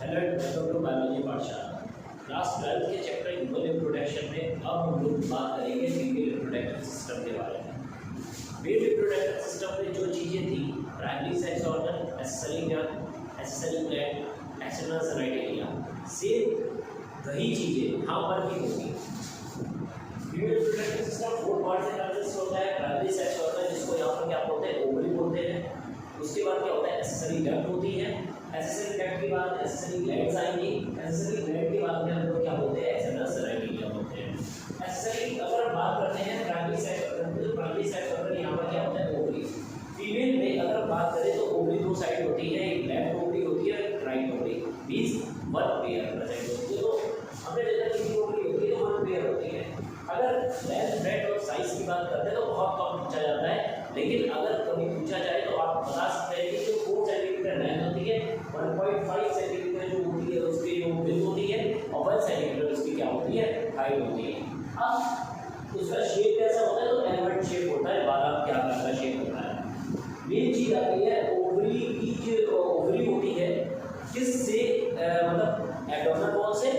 Hello welcome to biology पाठशाला। Class 12 के chapter human reproduction में अब हम लोग बात करेंगे फीमेल रिप्रोडक्टिव सिस्टम के बारे में। मेल रिप्रोडक्टिव सिस्टम में जो चीज़ें थी, primary sex organ, accessory gland, accessory gland, external genitalia, same वही चीज़ें यहाँ पर भी होती। फीमेल रिप्रोडक्टिव सिस्टम 4 पार्ट से कंसिस्ट होता है। प्राइमरी सेक्स ऑर्गन, जिसको यहाँ पर क्या बोलते हैं, ओवरी बोलते हैं। उसके बाद क्या होता है, एक्सेसरी ग्लैंड होती है। एक्सेसरी ग्लैंड के बाद एक्सेसरी ग्लैंड्स आएंगी। एक्सेसरी ग्लैंड के बाद में हम लोग क्या बोलते हैं, एक्सटर्नल जेनिटलिया बोलते हैं। एक्सेसरी अगर हम बात करते हैं प्राइमरी सेक्स ऑर्गन, तो प्राइमरी सेक्स ऑर्गन यहाँ पर क्या होता है, ओवरी। फीमेल में अगर बात करें तो ओवरी दो साइड होती है, एक लेफ्ट ओवरी होती है, एक right ovary, means one pair present होती है। तो हमने देखा कितनी ओवरी होती है, तो वन पेयर होती है। अगर लेंथ, ब्रेड्थ और साइज की बात करते हैं तो बहुत कम पूछा जाता है, लेकिन अगर कभी पूछा जाए तो आप बता सकते हैं कि जो 4 सेंटीमीटर लेंथ होती है, 1.5 सेंटीमीटर जो होती है उसकी जो विड्थ होती है, और 1 सेंटीमीटर उसकी क्या होती है, हाइट होती है। अब उसका शेप कैसा होता है, तो एलमंड शेप होता है, बादाम के आकार का शेप होता है। मेन चीज आती है ओवरी की, जो ओवरी होती है किससे, मतलब एब्डोमिनल वॉल से,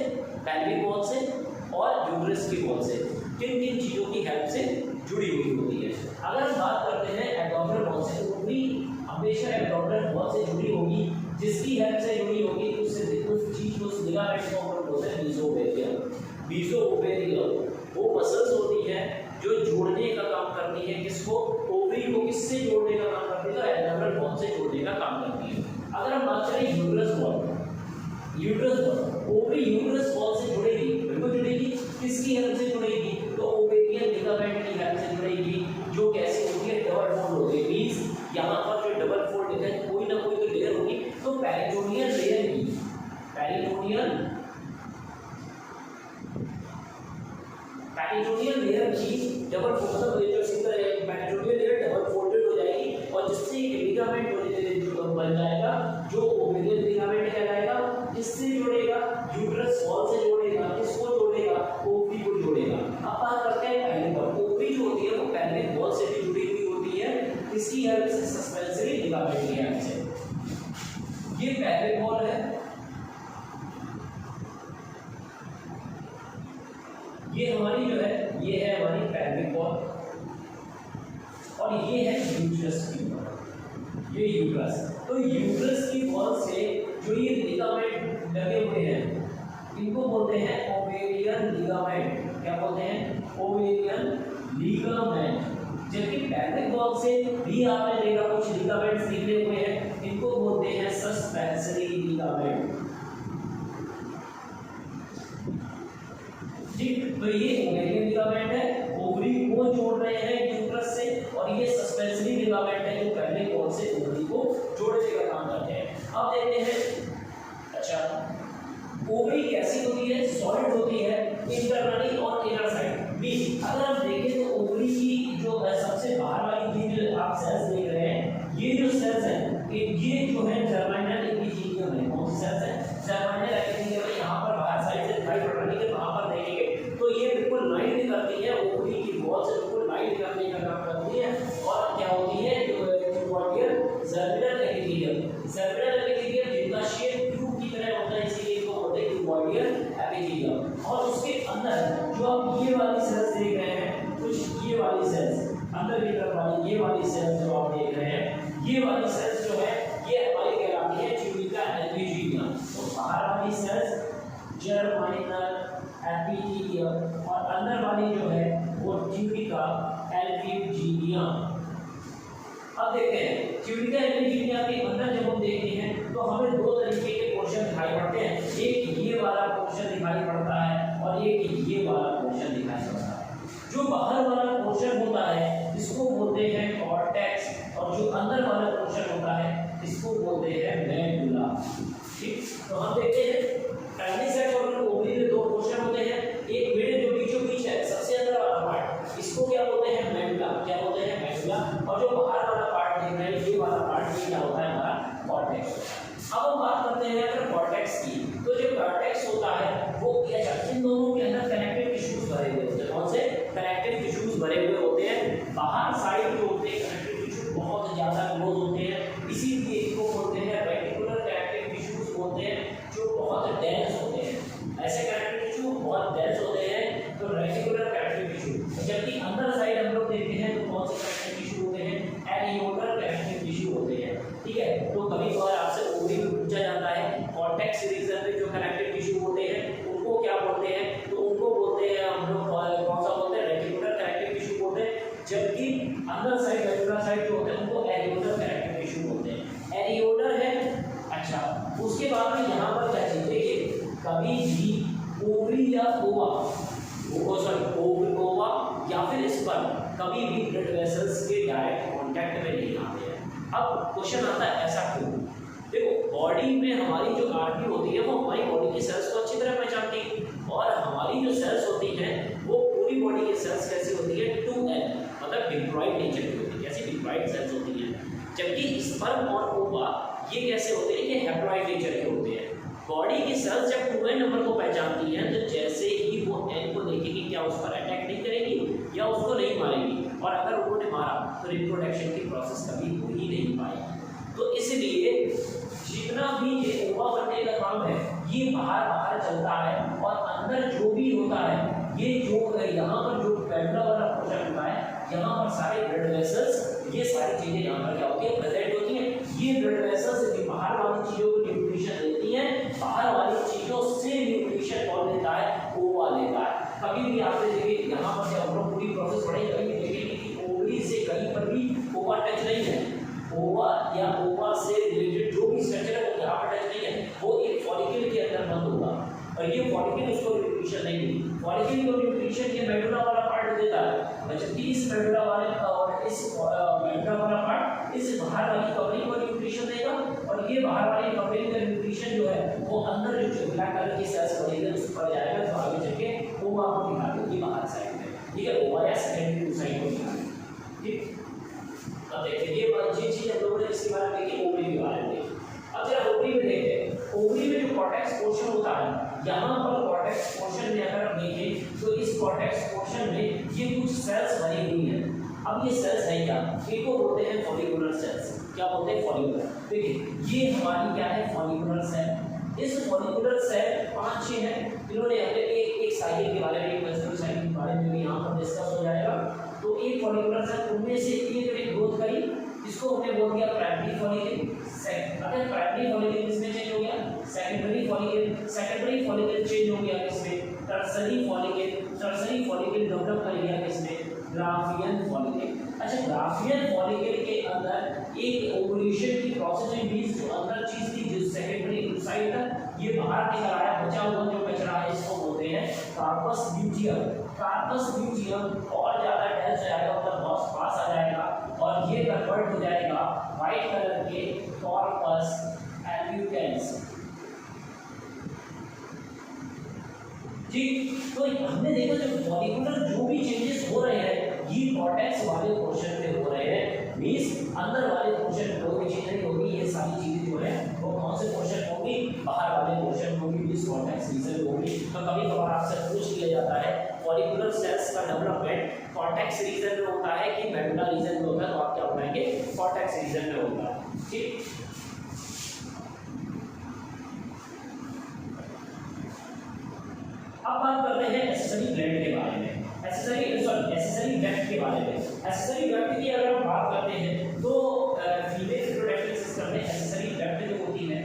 पेल्विक वॉल से और यूट्रस की वॉल से, किन किन चीज़ों की हेल्प से जुड़ी हुई होती है। अगर हम बात करते हैं एब्डोमिनल वॉल से, तो ओवरी हमेशा एब्डोमिनल वॉल से जुड़ी होगी, जिसकी हेल्प से जुड़ी होगी उस चीज को, उस लिगामेंट को अपन बोलते हैं मीसोओवेरियम। मीसोओवेरियम वो मसल्स होती है जो जोड़ने का काम करती है, किसको, ओवरी को किससे जोड़ने का काम करती है, तो एब्डोमिनल वॉल से जोड़ने का काम करती है। अगर हम बात करें uterus wall, uterus wall, ovary uterus wall से जुड़ेगी, बिल्कुल जुड़ेगी, किसकी हेल्प से जुड़ेगी, तो ओवेरियन लिगामेंट की हेल्प से जुड़ेगी, जो कैसे होती है, डबल फोल्ड होती है। मींस यहाँ पर जो डबल फोल्ड होता है, कोई ना कोई तो लेयर होगी, तो पेरिटोनियल लेयर की, पेरिटोनियल लेयर की डबल फोल्ड, मतलब ये जो सिंगल है, पेरिटोनियल लेयर डबल फोल्डेड हो जाएगी, और जिससे एक लिगामेंट बन जाएगा, जो ओवेरियन लिगामेंट कहलाएगा, जिससे जोड़ेगा, यूट्रस वॉल से जोड़ेगा, किसको जोड़ेगा, ओवरी को जोड़ेगा। अब बात करते हैं पेल्विक वॉल। ओवरी जो होती है वो पेल्विक वॉल से भी जुड़ी हुई होती है, किसकी हेल्प से, सस्पेंसरी लिगामेंट की हेल्प से। ये पेल्विक वॉल है, ये हमारी जो है, ये है हमारी पेल्विक वॉल, और ये है यूट्रस की वॉल, ये यूट्रस। तो यूट्रस की वॉल से जो ये लिगामेंट लगे हुए हैं, इनको बोलते हैं ओवेरियन लिगामेंट। क्या बोलते हैं, ओवेरियन लिगामेंट। जबकि पेल्विक वॉल से भी आपने देखा कुछ लिगामेंट्स निकले हुए हैं, इनको बोलते हैं सस्पेंसरी लिगामेंट। ठीक, तो ये ओवेरियन लिगामेंट है, ओवरी को जोड़ रहे हैं यूट्रस से, और ये सस्पेंसरी लिगामेंट है जो पेल्विक वॉल से ओवरी को जोड़ने का काम करते हैं। अब देखते हैं, अच्छा, ओवरी कैसी होती है, सॉलिड होती है, इंटरनली और इनर साइड भी। अगर हम देखें तो ओवरी की जो सबसे बाहर वाली ये जो आप सेल्स देख रहे हैं, ये जो सेल्स हैं, ये जो है जर्मिनल एपिथेलियम है। कौन सी सेल्स है, जर्मिनल एपिथेलियम है। यहाँ पर बाहर साइड से दिखाई पड़ रही है, वहाँ पर देखेंगे तो ये बिल्कुल लाइट करती है, ओवरी की वॉल से बिल्कुल लाइट करने का काम करती है। और क्या होती है, जो जर्मिनल एपिथेलियम, जर्मिनल एपिथेलियम जिनका शेप ट्यूब की तरह होता है, इसीलिए इसको बोलते हैं क्यूबॉइडियल एपिथेलियम। और उसके अंदर जो आप ये वाली सेल्स देख रहे हैं, कुछ ये वाली सेल्स अंदर की तरफ वाली, ये वाली सेल्स जो आप देख रहे हैं, ये वाली सेल्स जो है ये हमारी कहलाती है ट्यूबिका एपिथेलियम। तो बाहर वाली सेल्स जर्मिनल एपिथेलियम, और अंदर वाली जो है वो ट्यूबिका एपिथेलियम। अब देखते हैं ट्यूबिका एपिथेलियम के अंदर जब हम देखते हैं तो हमें दो तरीके के पोर्शन दिखाई पड़ते हैं, एक ये वाला पोर्शन दिखाई पड़ता है और एक ये वाला पोर्शन दिखाई पड़ता है। जो बाहर वाला पोर्शन होता है इसको बोलते हैं कॉर्टेक्स, और जो अंदर वाला पोर्शन होता है इसको बोलते हैं मेडुला। ठीक, तो हम देखते हैं प्राइमरी सेक्स ऑर्गन ओवरी में दो पोर्शन होते हैं, एक मिड जो बीचों बीच है, सबसे अंदर वाला पार्ट, इसको क्या बोलते हैं, मेडुला। क्या बोलते हैं, मेडुला। और जो बाहर वाला पार्ट देख रहे हैं, ये वाला पार्ट, ये क्या होता है, हमारा कॉर्टेक्स। अब हम बात करते हैं अगर कॉर्टेक्स की, तो जो कॉर्टेक्स होता है वो क्या, इन दोनों के अंदर कनेक्टिव टिश्यूज भरे हुए होते हैं। कौन से कनेक्टिव टिश्यूज भरे हुए होते हैं, बाहर साइड जो होते हैं कनेक्टिव टिश्यू बहुत ज्यादा क्लोज होते हैं, इसीलिए इसको बोलते हैं रेटिकुलर कनेक्टिव टिश्यूज बोलते हैं, जो तो कभी कभार आपसे ओवरी में पूछा जाता है कॉर्टेक्स रीजन में जो कनेक्टिव टिश्यू होते हैं उनको क्या बोलते हैं, तो उनको बोलते हैं हम लोग कौन सा बोलते हैं, रेटिकुलर कनेक्टिव टिश्यू बोलते हैं, जबकि अंदर साइड वेलुलर साइड जो होते हैं उनको एरियोलर कनेक्टिव टिश्यू बोलते हैं। एरियोलर है। अच्छा, उसके बाद में यहाँ पर क्या चीज देखिए, कभी भी ओवरी या ओवा ओवा या फिर स्पर्म कभी भी ब्लड वेसल्स के डायरेक्ट कांटेक्ट में नहीं आते हैं। अब क्वेश्चन आता है ऐसा क्यों? देखो, बॉडी में हमारी जो आर्टरी होती है वो हमारी बॉडी के सेल्स को अच्छी तरह पहचानती है, और हमारी जो सेल्स होती हैं वो पूरी बॉडी के सेल्स कैसी होती है, 2N मतलब डिप्लॉइड नेचर की होती है, कैसी डिप्लॉइड सेल्स होती हैं। जबकि स्पर्म और ओवा ये कैसे होते हैं, ये हैप्लॉइड नेचर के होते हैं। बॉडी की सेल्स जब 2N नंबर को पहचानती हैं तो जैसे ही वो N को देखेगी क्या उस पर अटैक नहीं करेगी या उसको नहीं मारेगी, और अगर उन्होंने मारा तो रिप्रोडक्शन की प्रोसेस कभी हो ही नहीं पाएगी। तो इसलिए जितना भी ये ओवा बनने का काम है ये बाहर बाहर चलता है, और अंदर जो भी होता है ये जो यहाँ पर जो पेडुला वाला पोर्शन होता है यहाँ पर सारे ब्लड वेसल्स, ये सारी चीजें यहाँ पर क्या होती है, प्रेजेंट होती हैं। ये ब्लड वेसल्स बाहर वाली चीजों को न्यूट्रिशन देती हैं, बाहर वाली चीजों से न्यूट्रिशन कौन लेता है, ओवा लेता है। कभी भी आपने देखिए यहाँ पर जब हम लोग पूरी प्रोसेस पढ़ेंगे कभी देखेंगे कि ओवरी से कहीं पर भी ओवा टच नहीं है, ओवा या ओवा से रिलेटेड जो भी स्ट्रक्चर है वो यहाँ पर टच नहीं है, वो एक फॉलिकल के अंदर बंद होगा, और ये फॉलिकल उसको न्यूट्रिशन नहीं मिली। फॉलिकल को न्यूट्रिशन ये मेडुला वाला पार्ट देता है, जबकि इस मेडुला वाले और इस मेडुला वाला पार्ट इस बाहर वाली कवरिंग को न्यूट्रिशन देगा, और ये बाहर वाली कवरिंग का न्यूट्रिशन जो है वो अंदर जो ब्लैक कलर की सेल्स बनेगी उस पर जाएगा, तो आगे चल के ओवा को दिखा देगी बाहर साइड में, ठीक है, ओवा या सेकेंडरी साइड को दिखा देगी। ठीक, अब देखिए ये चीज हम लोगों ने इसके बारे में देखी, ओवरी के बारे में देखी। अब जरा ओवरी में देखते हैं, ओवरी में जो कॉर्टेक्स पोर्शन होता है, यहाँ पर कॉर्टेक्स पोर्शन में अगर हम देखें तो इस कॉर्टेक्स पोर्शन में ये कुछ सेल्स बनी हुई हैं। अब ये सेल्स है क्या, इनको बोलते हैं फॉलिकुलर सेल्स। क्या बोलते हैं, फॉलिकुलर। देखिए ये हमारी क्या है, फॉलिकुलर सेल। इस फॉलिकुलर सेल 5-6 हैं, इन्होंने अपने एक साइकिल के बारे में, एक मेंस्ट्रुअल साइकिल के बारे में भी यहाँ पर डिस्कस हो जाएगा। तो एक फॉलिकुलर सेल उनमें से एक ग्रोथ करी, इसको हमने बोल दिया प्राइमरी फॉलिकल। अगर प्राइमरी फॉलिकल किसमें चेंज हो गया, secondary follicle. Secondary follicle change हो गया किसमें, tertiary follicle. Tertiary follicle develop कर लिया किसमें, ग्राफियन फॉलिकल। अच्छा, ग्राफियन फॉलिकल के अंदर एक ओवुलेशन की प्रोसेस मींस जो अंदर चीज थी जो सेकेंडरी साइड तक ये बाहर निकल आया, बचा हुआ जो कचरा है इसको बोलते हैं कार्पस ल्यूटियम। कार्पस ल्यूटियम और ज्यादा डेंस हो जाएगा, मतलब बहुत पास आ जाएगा, और ये कन्वर्ट हो जाएगा व्हाइट कलर के कॉर्पस एल्यूटेंस। जी, तो हमने देखा जो फॉलिकुलर जो भी चेंजेस हो रहे हैं ये कॉर्टेक्स वाले पोर्शन में हो रहे हैं, मींस अंदर वाले पोर्शन में कोई चीज नहीं होगी। ये सारी चीजें जो है वो कौन से पोर्शन होगी, बाहर वाले पोर्शन में होगी, मींस कॉर्टेक्स रीजन होगी। तो कभी कभार आपसे पूछ लिया जाता है फॉलिकुलर सेल्स का डेवलपमेंट कॉर्टेक्स रीजन में होता है कि मेडुला रीजन में होता है, तो आप क्या बताएंगे, कॉर्टेक्स रीजन में होता है। ठीक, अब बात कर रहे हैं एक्सेसरी ग्लैंड के बारे में, एक्सेसरी डक्ट के बारे में। एक्सेसरी डक्ट की अगर हम बात करते हैं तो फीमेल रिप्रोडक्टिव सिस्टम में एक्सेसरी डक्ट जो होती है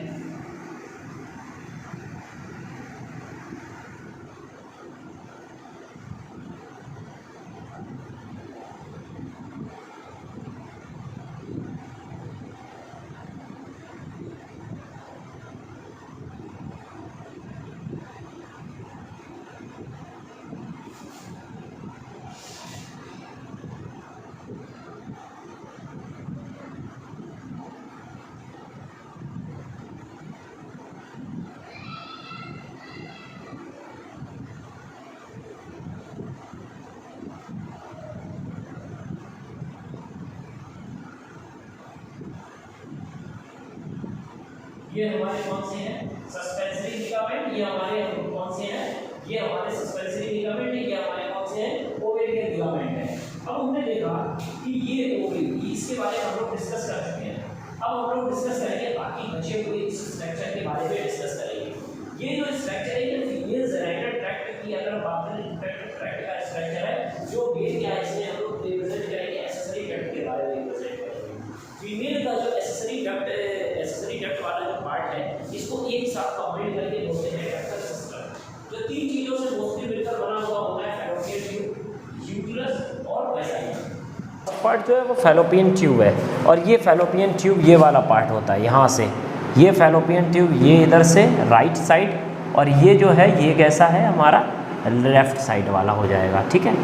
ये हमारे कौन से हैं, सस्पेंसरी लिगामेंट। ये हमारे कौन से हैं, ये हमारे सस्पेंसरी लिगामेंट है, ये हमारे कौन से हैं, ओवेरियन लिगामेंट है। अब हमने देखा कि ये ओवेरी, इसके बारे में हम लोग डिस्कस कर चुके हैं। अब हम लोग डिस्कस करेंगे बाकी बचे हुए इस स्ट्रक्चर के बारे में डिस्कस करेंगे। ये जो स्ट्रक्चर है ये फीमेल जेनाइटल ट्रैक्ट की अगर बात करें, रिप्रोडक्टिव ट्रैक्ट का स्ट्रक्चर है जो मेल क्या है, इसमें हम लोग रिप्रेजेंट करेंगे एक्सेसरी डक्ट के बारे में रिप्रेजेंट करेंगे। फीमेल का जो एक्सेसरी डक्ट इसको एक साथ कंबाइन करके बोलते हैं रेक्टल सिस्टम। जो तीन चीजों से मोस्टली मिलकर बना हुआ होता है फैलोपियन ट्यूब, यूट्रस और वेजाइना। पार्ट जो है वो फैलोपियन ट्यूब है, और ये फैलोपियन ट्यूब ये वाला पार्ट होता है, यहाँ से ये फैलोपियन ट्यूब ये इधर से राइट साइड, और ये जो है ये कैसा है हमारा लेफ्ट साइड वाला हो जाएगा। ठीक है,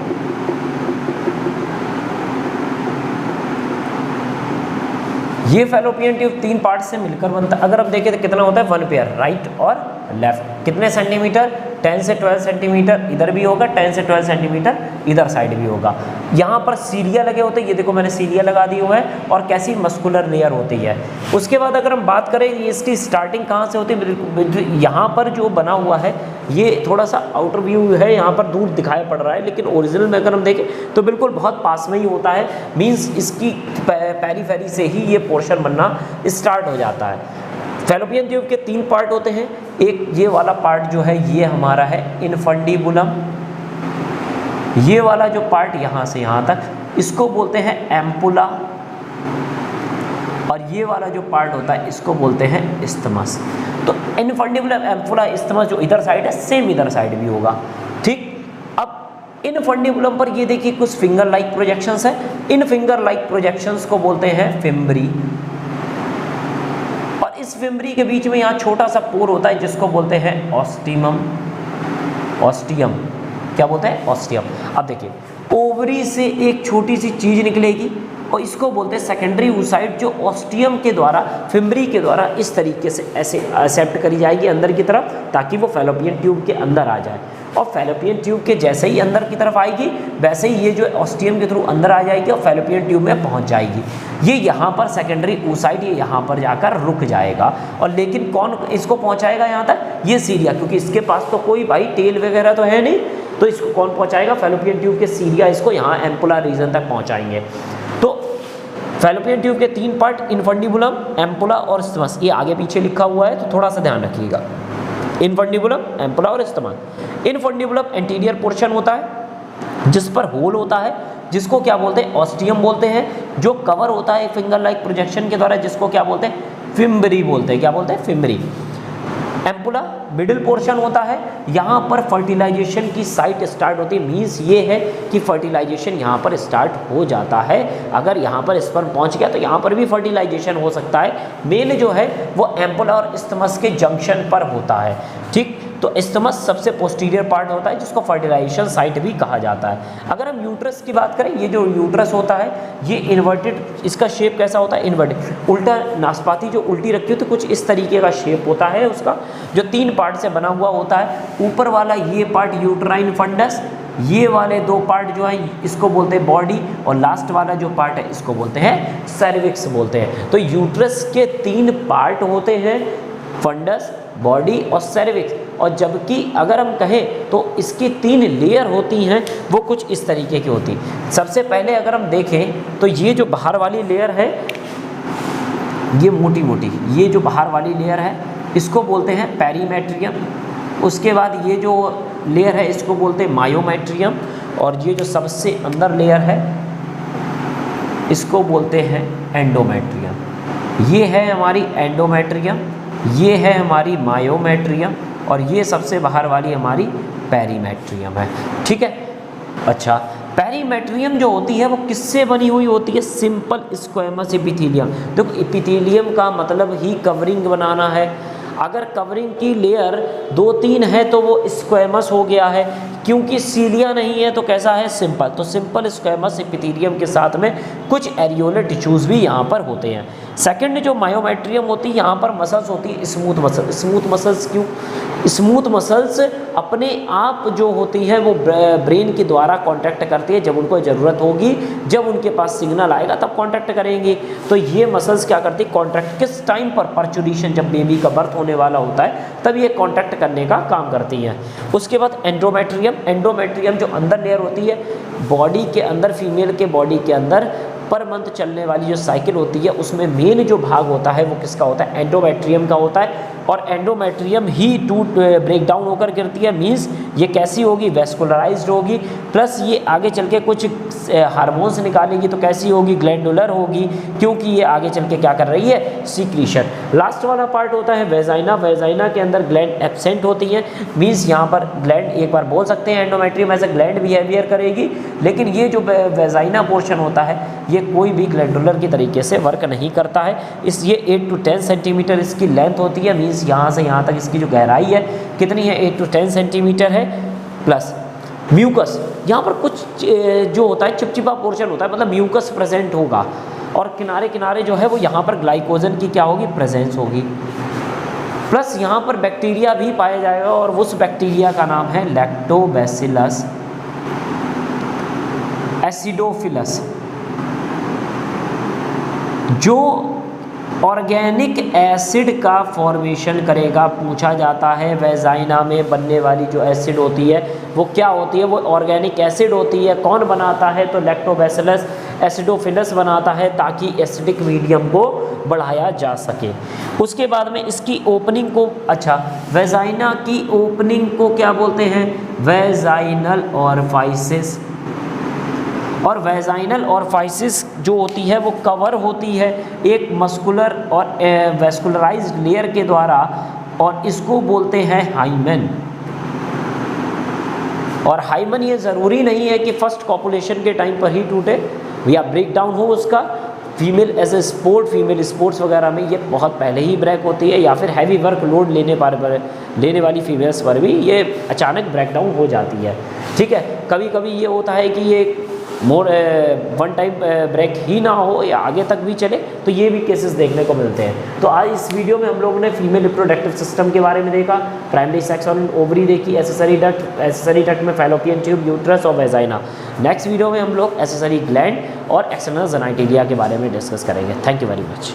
ये फैलोपियन ट्यूब तीन पार्ट से मिलकर बनता है। अगर आप देखें तो कितना होता है, वन पेयर राइट और लेफ्ट। कितने सेंटीमीटर, 10 से 12 सेंटीमीटर इधर भी होगा, 10 से 12 सेंटीमीटर इधर साइड भी होगा। यहाँ पर सीलिया लगे होते हैं, ये देखो मैंने सीलिया लगा दी हुआ है, और कैसी मस्कुलर लेयर होती है। उसके बाद अगर हम बात करें इसकी स्टार्टिंग कहाँ से होती है, यहाँ पर जो बना हुआ है ये थोड़ा सा आउटर व्यू है, यहाँ पर दूर दिखाई पड़ रहा है, लेकिन ओरिजिनल में अगर हम देखें तो बिल्कुल बहुत पास में ही होता है। मीन्स इसकी पेरीफेरी से ही ये पोर्शन बनना स्टार्ट हो जाता है। फैलोपियन ट्यूब के तीन पार्ट होते हैं। एक ये वाला पार्ट जो है ये हमारा है इनफंडिबुलम, ये वाला जो पार्ट यहाँ से यहाँ तक इसको बोलते हैं एम्पुला, और ये वाला जो पार्ट होता है इसको बोलते हैं इस्थमस। तो इनफंडिबुलम, एम्पुला, इस्थमस जो इधर साइड है सेम इधर साइड भी होगा। ठीक, अब इनफंडिबुलम पर ये देखिए कुछ फिंगर लाइक प्रोजेक्शंस है। इन फिंगर लाइक प्रोजेक्शंस को बोलते हैं फिम्बरी, और इस फिम्बरी के बीच में यहाँ छोटा सा पोर होता है जिसको बोलते हैं ऑस्टियम। ऑस्टियम क्या बोलते हैं, ऑस्टियम। अब देखिए ओवरी से एक छोटी सी चीज निकलेगी, और इसको बोलते हैं सेकेंडरी oocyte, जो ऑस्टियम के द्वारा, फिम्बरी के द्वारा इस तरीके से ऐसे एक्सेप्ट करी जाएगी अंदर की तरफ, ताकि वो फैलोपियन ट्यूब के अंदर आ जाए। और फैलोपियन ट्यूब के जैसे ही अंदर की तरफ आएगी वैसे ही ये जो ऑस्टियम के थ्रू अंदर आ जाएगी और फैलोपियन ट्यूब में पहुंच जाएगी। ये यहाँ पर सेकेंडरी oocyte ये यहाँ पर जाकर रुक जाएगा। और लेकिन कौन इसको पहुँचाएगा यहाँ तक, ये सीलिया, क्योंकि इसके पास तो कोई भाई टेल वगैरह तो है नहीं, तो इसको कौन पहुँचाएगा, फैलोपियन ट्यूब के सीलिया इसको यहाँ एम्पुला रीजन तक पहुँचाएंगे। तो फैलोपियन ट्यूब के तीन पार्ट इनफंडिबुलम, एम्पुला और इस्थमस, ये आगे पीछे लिखा हुआ है तो थोड़ा सा ध्यान रखिएगा। इनफंडिबुलम, एम्पुला और इस्थमस। इनफंडिबुलम एंटीरियर पोर्शन होता है जिस पर होल होता है, जिसको क्या बोलते हैं, ऑस्टियम बोलते हैं। जो कवर होता है फिंगर लाइक प्रोजेक्शन के द्वारा, जिसको क्या बोलते हैं, फिम्बरी बोलते हैं। क्या बोलते हैं, फिम्बरी। एम्पुला मिडिल पोर्शन होता है, यहाँ पर फर्टिलाइजेशन की साइट स्टार्ट होती है। मीन्स ये है कि फर्टिलाइजेशन यहाँ पर स्टार्ट हो जाता है। अगर यहाँ पर स्पर्म पहुँच गया तो यहाँ पर भी फर्टिलाइजेशन हो सकता है। मेन जो है वो एम्पुला और इस्थमस के जंक्शन पर होता है। ठीक, तो इस्थमस सबसे पोस्टीरियर पार्ट होता है जिसको फर्टिलाइजेशन साइट भी कहा जाता है। अगर हम यूट्रस की बात करें, ये जो यूट्रस होता है ये इन्वर्टेड, इसका शेप कैसा होता है, इन्वर्टेड, उल्टा नाशपाती जो उल्टी रखी हो तो कुछ इस तरीके का शेप होता है उसका, जो तीन पार्ट से बना हुआ होता है। ऊपर वाला ये पार्ट यूट्राइन फंडस, ये वाले दो पार्ट जो है इसको बोलते हैं बॉडी, और लास्ट वाला जो पार्ट है इसको बोलते हैं सर्विक्स बोलते हैं। तो यूट्रस के तीन पार्ट होते हैं, फंडस, बॉडी और सर्विक्स। और जबकि अगर हम कहें तो इसकी तीन लेयर होती हैं, वो कुछ इस तरीके की होती। सबसे पहले अगर हम देखें तो ये जो बाहर वाली लेयर है ये मोटी मोटी, ये जो बाहर वाली लेयर है इसको बोलते हैं पेरीमेट्रियम। उसके बाद ये जो लेयर है इसको बोलते हैं मायोमेट्रियम, और ये जो सबसे अंदर लेयर है इसको बोलते हैं एंडोमेट्रियम। ये है हमारी एंडोमेट्रियम, ये है हमारी मायोमेट्रियम, और ये सबसे बाहर वाली हमारी पेरीमेट्रियम है। ठीक है, अच्छा, पेरीमेट्रियम जो होती है वो किससे बनी हुई होती है, सिंपल स्क्वेमस एपिथेलियम। देखो एपिथेलियम का मतलब ही कवरिंग बनाना है। अगर कवरिंग की लेयर 2-3 है तो वो स्क्वेमस हो गया है, क्योंकि सीलिया नहीं है तो कैसा है, सिंपल। तो सिंपल स्क्वेमस एपिथेलियम के साथ में कुछ एरियोलर टिश्यूज़ भी यहाँ पर होते हैं। सेकंड जो मायोमेट्रियम होती है, यहाँ पर मसल्स होती है स्मूथ मसल। स्मूथ मसल्स क्यों, स्मूथ मसल्स अपने आप जो होती हैं वो ब्रेन के द्वारा कांटेक्ट करती है जब उनको ज़रूरत होगी, जब उनके पास सिग्नल आएगा तब कांटेक्ट करेंगे। तो ये मसल्स क्या करती है, कांटेक्ट किस टाइम पर, पर्चुरेशन, जब बेबी का बर्थ होने वाला होता है तब ये कांटेक्ट करने का काम करती हैं। उसके बाद एंडोमेट्रियम। एंडोमेट्रियम जो अंदर लेयर होती है बॉडी के अंदर, फीमेल के बॉडी के अंदर पर मंथ चलने वाली जो साइकिल होती है उसमें मेन जो भाग होता है वो किसका होता है, एंडोमेट्रियम का होता है। और एंडोमेट्रियम ही ब्रेक डाउन होकर गिरती है। मीन्स ये कैसी होगी, वेस्कुलराइज्ड होगी, प्लस ये आगे चल के कुछ हार्मोन्स निकालेगी तो कैसी होगी, ग्लैंडुलर होगी, क्योंकि ये आगे चल के क्या कर रही है, सीक्रीशन। लास्ट वाला पार्ट होता है वेजाइना। वेजाइना के अंदर ग्लैंड एब्सेंट होती हैं, मीन्स यहाँ पर ग्लैंड एक बार बोल सकते हैं endometrium as a gland behaviour करेगी, लेकिन ये जो वेजाइना पोर्शन होता है ये कोई भी ग्लैंडुलर की तरीके से वर्क नहीं करता है। ये 8 to 10 सेंटीमीटर इसकी लेंथ होती है, मीन्स यहाँ से यहाँ तक इसकी जो गहराई है कितनी है, 8 to 10 सेंटीमीटर है। प्लस म्यूकस, यहाँ पर कुछ जो होता है चिपचिपा पोर्शन होता है, मतलब म्यूकस प्रेजेंट होगा, और किनारे किनारे जो है वो यहाँ पर ग्लाइकोजन की क्या होगी, प्रेजेंस होगी। प्लस यहाँ पर बैक्टीरिया भी पाया जाएगा, और उस बैक्टीरिया का नाम है लैक्टोबैसिलस एसिडोफिलस, जो ऑर्गेनिक एसिड का फॉर्मेशन करेगा। पूछा जाता है वेजाइना में बनने वाली जो एसिड होती है वो क्या होती है, वो ऑर्गेनिक एसिड होती है। कौन बनाता है, तो लैक्टोबैसिलस एसिडोफिलस बनाता है, ताकि एसिडिक मीडियम को बढ़ाया जा सके। उसके बाद में इसकी ओपनिंग को, अच्छा, वेजाइना की ओपनिंग को क्या बोलते हैं, वेजाइनल ऑरिफिस। और वेजाइनल ऑरिफिस जो होती है वो कवर होती है एक मस्कुलर और वेस्कुलराइज्ड लेयर के द्वारा, और इसको बोलते हैं हाइमेन। और हाइमेन ये ज़रूरी नहीं है कि फर्स्ट कॉपुलेशन के टाइम पर ही टूटे या ब्रेक डाउन हो उसका। Female as a sport, female sports वगैरह में ये बहुत पहले ही ब्रेक होती है, या फिर हैवी वर्क लोड लेने वाली फीमेल्स पर भी ये अचानक ब्रेक डाउन हो जाती है। ठीक है, कभी कभी ये होता है कि ये मोर वन टाइम ब्रेक ही ना हो या आगे तक भी चले, तो ये भी केसेस देखने को मिलते हैं। तो आज इस वीडियो में हम लोगों ने फीमेल रिप्रोडक्टिव सिस्टम के बारे में देखा, प्राइमरी सेक्स और ओवरी देखी, एसेसरी डक्ट में फैलोपियन ट्यूब, यूट्रस और वेजाइना। नेक्स्ट वीडियो में हम लोग एसेसरी ग्लैंड और एक्सटर्नल जेनाइटेलिया के बारे में डिस्कस करेंगे। Thank you very much.